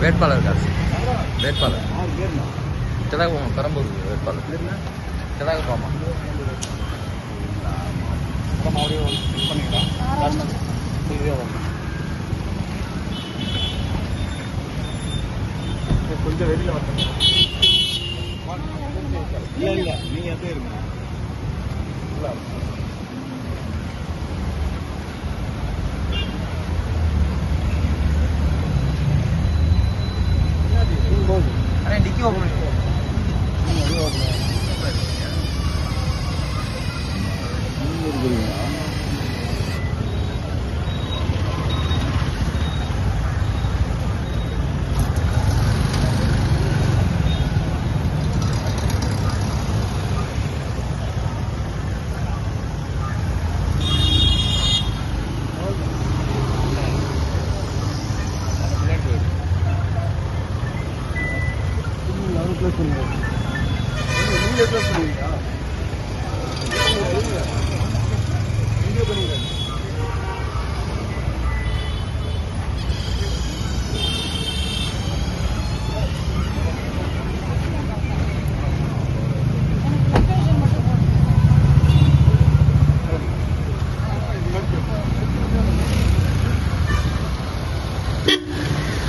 வேட்பாளர் காசு வேட்பாளர் கிடாக பெரம்பூர் வேட்பாளர் கிடாக பாமா கொஞ்சம் வெளியில் வரணும். இல்லை இல்லை நீங்கள் எதே இருங்க. அண்ணே டிக்கி ஓப்பன் பண்ணி இருக்கிறீங்களா? நீங்களே ப்ளஸ் பண்ணுவீங்களா?